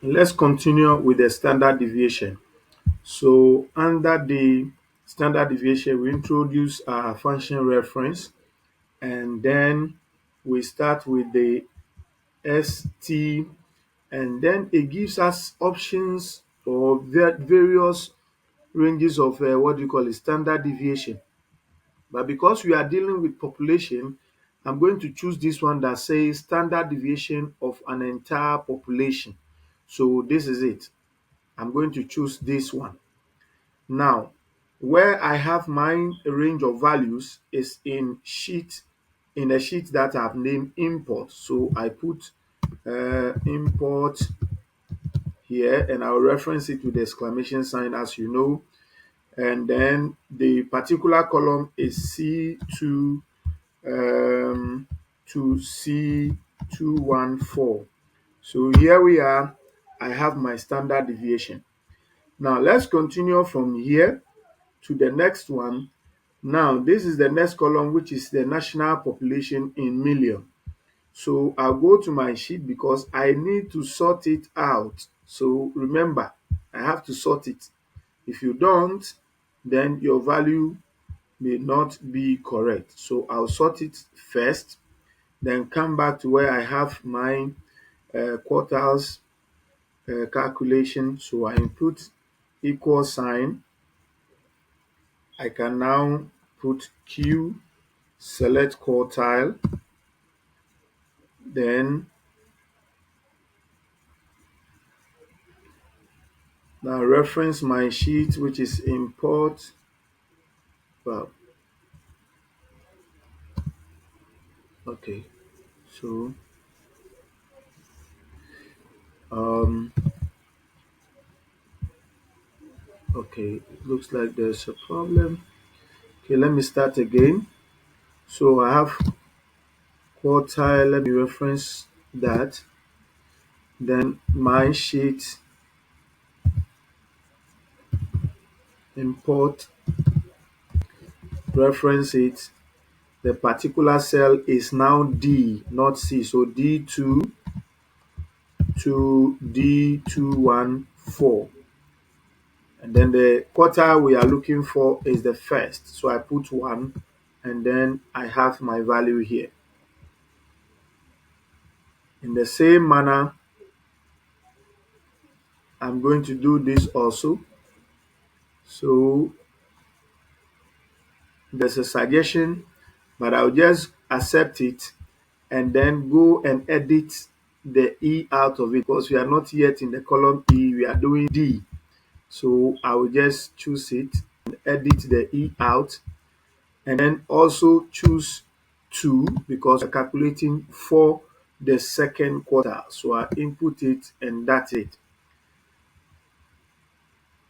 Let's continue with the standard deviation. So under the standard deviation, we introduce our function reference, and then we start with the ST, and then it gives us options or various ranges of what do you call it, standard deviation. But because we are dealing with population, I'm going to choose this one that says standard deviation of an entire population. So this is it. I'm going to choose this one. Now, where I have my range of values is in a sheet that I've named import. So I put import here, and I'll reference it with the exclamation sign, as you know. And then the particular column is C2 to C214. So here we are. I have my standard deviation. Now let's continue from here to the next one. Now this is the next column, which is the national population in million. So I'll go to my sheet because I need to sort it out. So remember, I have to sort it. If you don't, then your value may not be correct. So I'll sort it first, then come back to where I have my quartiles calculation. So I input equal sign. I can now put Q, select quartile, then now reference my sheet, which is import. Well, okay. So um okay, it looks like there's a problem. Okay, let me start again. So I have quartile, let me reference that. Then my sheet, import, reference it. The particular cell is now D, not C. So D2 to D214. And then the quartile we are looking for is the first. So I put 1, and then I have my value here. In the same manner, I'm going to do this also. So there's a suggestion, but I'll just accept it and then go and edit the E out of it, because we are not yet in the column E, we are doing D. So I will just choose it and edit the E out, and then also choose 2 because we're calculating for the second quarter. So I input it, and that's it.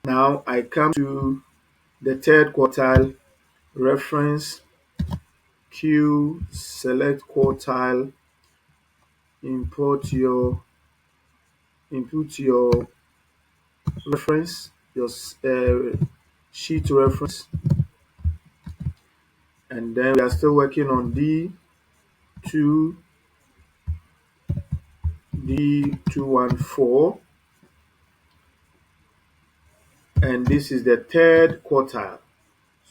Now I come to the third quartile, reference Q, select quartile, import your input your reference, your sheet reference, and then we are still working on D2, D214, and this is the third quartile.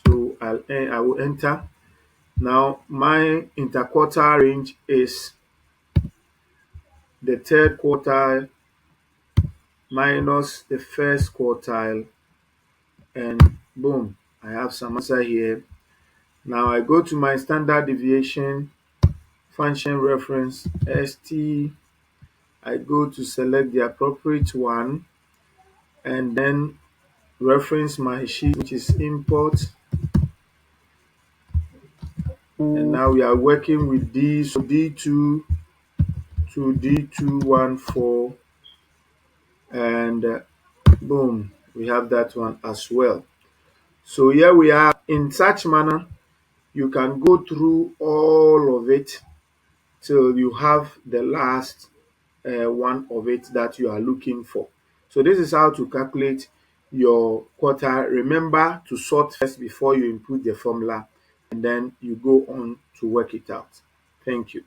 So I will enter. Now my interquartile range is the third quartile minus the first quartile, and boom, I have some answer here. Now I go to my standard deviation function reference ST. I go to select the appropriate one, and then reference my sheet, which is import. And now we are working with D, so D2 to D214, and boom, we have that one as well. So here we are. In such manner, you can go through all of it till you have the last one of it that you are looking for. So this is how to calculate your quartile. Remember to sort first before you input the formula, and then you go on to work it out. Thank you.